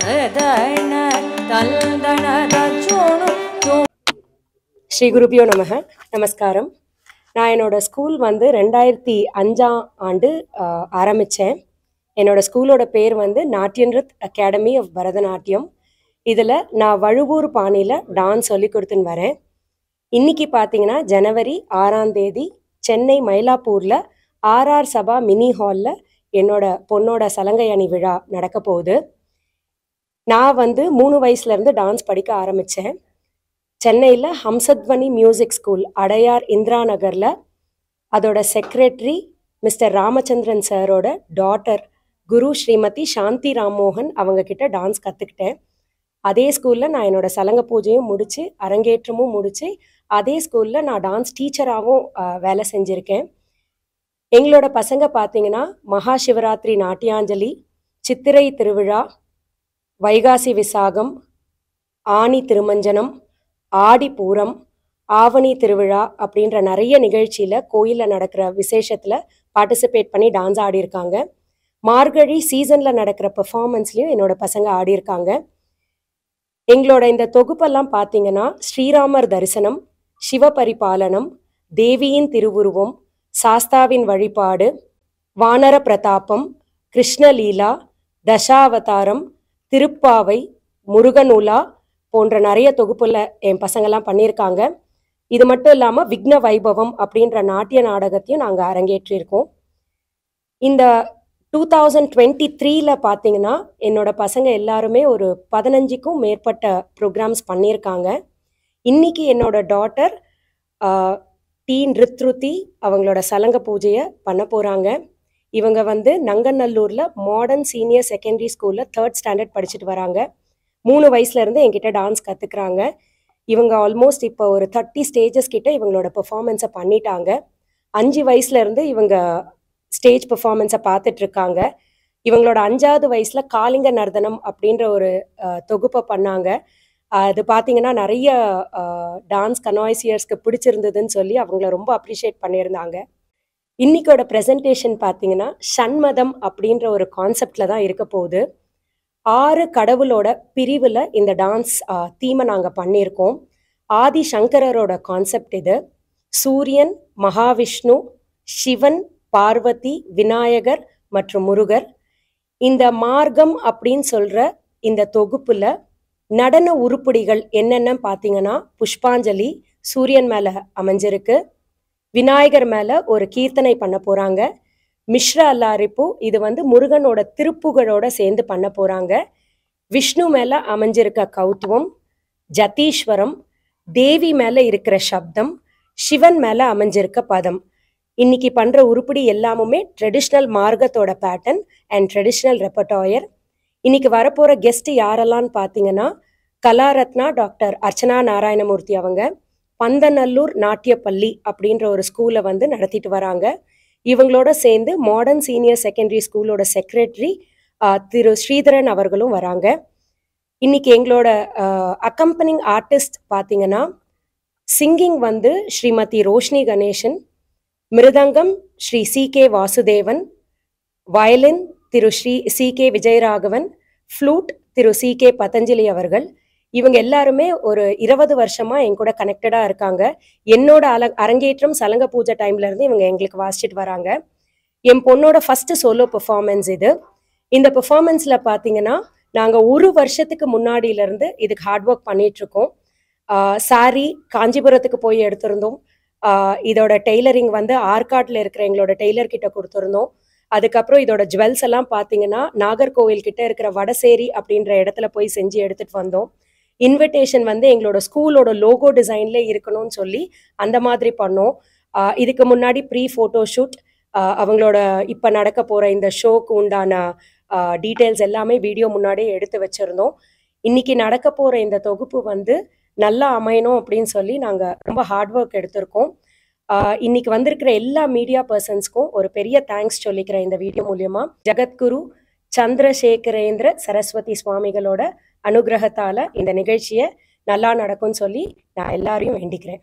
ஸ்ரீ குருபியோ நமக. நமஸ்காரம். நான் என்னோட ஸ்கூல் வந்து 2005ஆம் ஆண்டு ஆரம்பித்தேன். என்னோட ஸ்கூலோட பேர் வந்து நாட்டியன்ருத் அகாடமி ஆஃப் பரதநாட்டியம். இதில் நான் வழுவூர் பாணியில் டான்ஸ் சொல்லி கொடுத்துன்னு வரேன். இன்றைக்கி பார்த்தீங்கன்னா ஜனவரி 6ஆம் தேதி சென்னை மயிலாப்பூரில் ஆர்ஆர் சபா மினி ஹாலில் என்னோட பொண்ணோட சலங்கை அணி விழா நடக்க போகுது. நான் வந்து 3 வயசுலேருந்து டான்ஸ் படிக்க ஆரம்பித்தேன். சென்னையில் ஹம்சத்வனி மியூசிக் ஸ்கூல் அடையார் இந்திரா நகரில் அதோட செக்ரட்டரி மிஸ்டர் ராமச்சந்திரன் சாரோட டாட்டர் குரு ஸ்ரீமதி சாந்தி ராம்மோகன் அவங்கக்கிட்ட டான்ஸ் கற்றுக்கிட்டேன். அதே ஸ்கூலில் நான் என்னோட சலங்க பூஜையும் முடித்து அரங்கேற்றமும் முடித்து அதே ஸ்கூலில் நான் டான்ஸ் டீச்சராகவும் வேலை செஞ்சுருக்கேன். எங்களோட பசங்க பார்த்தீங்கன்னா மகா சிவராத்திரி நாட்டியாஞ்சலி, சித்திரை திருவிழா, வைகாசி விசாகம், ஆனி திருமஞ்சனம், ஆடி பூரம், ஆவணி திருவிழா அப்படின்ற நிறைய நிகழ்ச்சியில் கோயிலில் நடக்கிற விசேஷத்தில் பார்ட்டிசிபேட் பண்ணி டான்ஸ் ஆடியிருக்காங்க. மார்கழி சீசனில் நடக்கிற பெர்ஃபார்மன்ஸ்லையும் என்னோட பசங்க ஆடியிருக்காங்க. எங்களோட இந்த தொகுப்பெல்லாம் பார்த்தீங்கன்னா ஸ்ரீராமர் தரிசனம், சிவபரிபாலனம், தேவியின் திருவுருவம், சாஸ்தாவின் வழிபாடு, வானர பிரதாபம், கிருஷ்ணலீலா, தசாவதாரம், திருப்பாவை, முருகனுலா போன்ற நிறைய தொகுப்புல என் பசங்கள்லாம் பண்ணியிருக்காங்க. இது மட்டும் இல்லாமல் விக்ன வைபவம் அப்படின்ற நாட்டிய நாடகத்தையும் நாங்கள் அரங்கேற்றியிருக்கோம். இந்த 2023 பார்த்தீங்கன்னா என்னோட பசங்க எல்லாருமே ஒரு 15க்கும் மேற்பட்ட ப்ரோக்ராம்ஸ் பண்ணியிருக்காங்க. இன்னைக்கு என்னோட டாட்டர் டி நிருத்ருதி அவங்களோட சலங்க பூஜையை பண்ண போகிறாங்க. இவங்க வந்து நங்கநல்லூரில் மாடர்ன் சீனியர் செகண்டரி ஸ்கூலில் 3rd ஸ்டாண்டர்ட் படிச்சுட்டு வராங்க. 3 வயசுலேருந்து என்கிட்ட டான்ஸ் கற்றுக்குறாங்க. இவங்க ஆல்மோஸ்ட் இப்போ ஒரு 30 ஸ்டேஜஸ் கிட்ட இவங்களோட பெர்ஃபார்மன்ஸை பண்ணிட்டாங்க. 5 வயசுலேருந்து இவங்க ஸ்டேஜ் பெர்ஃபார்மன்ஸை பார்த்துட்ருக்காங்க. இவங்களோட 5வது வயசில் காளிங்க நர்தனம் அப்படின்ற ஒரு தொகுப்பை பண்ணாங்க. அது பார்த்தீங்கன்னா நிறைய டான்ஸ் கனாய்சியர்ஸ்க்கு பிடிச்சிருந்ததுன்னு சொல்லி அவங்கள ரொம்ப அப்ரிஷியேட் பண்ணியிருந்தாங்க. இன்னைக்கோட ப்ரெசன்டேஷன் பார்த்தீங்கன்னா ஷண்மதம் அப்படின்ற ஒரு கான்செப்டில் தான் இருக்க போகுது. 6 கடவுளோட பிரிவில் இந்த டான்ஸ் தீமை நாங்கள் பண்ணியிருக்கோம். ஆதி சங்கரரோட கான்செப்ட் இது. சூரியன், மகாவிஷ்ணு, சிவன், பார்வதி, விநாயகர் மற்றும் முருகர். இந்த மார்க்கம் அப்படின்னு சொல்கிற இந்த தொகுப்பில் நடன உருப்படிகள் என்னென்னு பார்த்தீங்கன்னா புஷ்பாஞ்சலி சூரியன் மேலே அமைஞ்சிருக்கு, விநாயகர் மேலே ஒரு கீர்த்தனை பண்ண போகிறாங்க, மிஸ்ர அல்லாரிப்பு இது வந்து முருகனோட திருப்புகழோட சேர்ந்து பண்ண போகிறாங்க, விஷ்ணு மேலே அமைஞ்சிருக்க கௌத்துவம், ஜதீஸ்வரம், தேவி மேலே இருக்கிற சப்தம், சிவன் மேலே அமைஞ்சிருக்க பதம். இன்னைக்கு பண்ணுற உருப்படி எல்லாமுமே ட்ரெடிஷ்னல் மார்க்கத்தோட பேட்டர்ன் அண்ட் ட்ரெடிஷ்னல் ரெப்பர்டாயர். இன்னைக்கு வரப்போகிற கெஸ்ட் யாரெல்லாம்னு பார்த்தீங்கன்னா கலாரத்னா டாக்டர் அர்ச்சனா நாராயணமூர்த்தி அவங்க பந்தநல்லூர் நாட்டியப்பள்ளி அப்படின்ற ஒரு ஸ்கூலை வந்து நடத்திட்டு வராங்க. இவங்களோட சேர்ந்து மாடர்ன் சீனியர் செகண்டரி ஸ்கூலோட செக்ரட்டரி திரு ஸ்ரீதரன் அவர்களும் வராங்க. இன்னைக்கு எங்களோட அக்கம்பனிங் ஆர்டிஸ்ட் பார்த்தீங்கன்னா சிங்கிங் வந்து ஸ்ரீமதி ரோஷினி கணேசன், மிருதங்கம் ஸ்ரீ சி.கே. வாசுதேவன், வயலின் திரு ஸ்ரீ சி.கே. விஜயராகவன், ஃப்ளூட் திரு சி.கே. பதஞ்சலி அவர்கள். இவங்க எல்லாருமே ஒரு 20 வருஷமாக என் கூட கனெக்டடாக இருக்காங்க. என்னோட அரங்கேற்றம் சலங்க பூஜை டைம்லேருந்து இவங்க எங்களுக்கு வாசிச்சுட்டு வராங்க. என் பொண்ணோட ஃபஸ்ட்டு சோலோ பெர்ஃபார்மன்ஸ் இது. இந்த பெர்ஃபார்மன்ஸில் பார்த்தீங்கன்னா நாங்கள் 1 வருஷத்துக்கு முன்னாடியிலேருந்து இதுக்கு ஹார்ட் ஒர்க் பண்ணிகிட்ருக்கோம். சாரி காஞ்சிபுரத்துக்கு போய் எடுத்திருந்தோம். இதோட டெய்லரிங் வந்து ஆர்காட்டில் இருக்கிற எங்களோட டெய்லர்கிட்ட கொடுத்துருந்தோம். அதுக்கப்புறம் இதோட ஜுவல்ஸ் எல்லாம் பார்த்தீங்கன்னா நாகர்கோவில் கிட்ட இருக்கிற வடசேரி அப்படின்ற இடத்துல போய் செஞ்சு எடுத்துகிட்டு வந்தோம். இன்விடேஷன் வந்து எங்களோட ஸ்கூலோட லோகோ டிசைன்ல இருக்கணும்னு சொல்லி அந்த மாதிரி பண்ணோம். இதுக்கு முன்னாடி ப்ரீ ஃபோட்டோ ஷூட், அவங்களோட இப்போ நடக்க போகிற இந்த ஷோக்கு உண்டான டீட்டெயில்ஸ் எல்லாமே வீடியோ முன்னாடியே எடுத்து வச்சுருந்தோம். இன்னைக்கு நடக்க போகிற இந்த தொகுப்பு வந்து நல்லா அமையணும் அப்படின்னு சொல்லி நாங்கள் ரொம்ப ஹார்ட் ஒர்க் எடுத்திருக்கோம். இன்னைக்கு வந்திருக்கிற எல்லா மீடியா பர்சன்ஸ்க்கும் ஒரு பெரிய தேங்க்ஸ் சொல்லிக்கிறேன் இந்த வீடியோ மூலியமா. ஜகத்குரு சந்திரசேகரேந்திர சரஸ்வதி சுவாமிகளோட அனுகிரகத்தால் இந்த நிகழ்ச்சியை நல்லா நடக்கும்னு சொல்லி நான் எல்லாரையும் வேண்டிக்கிறேன்.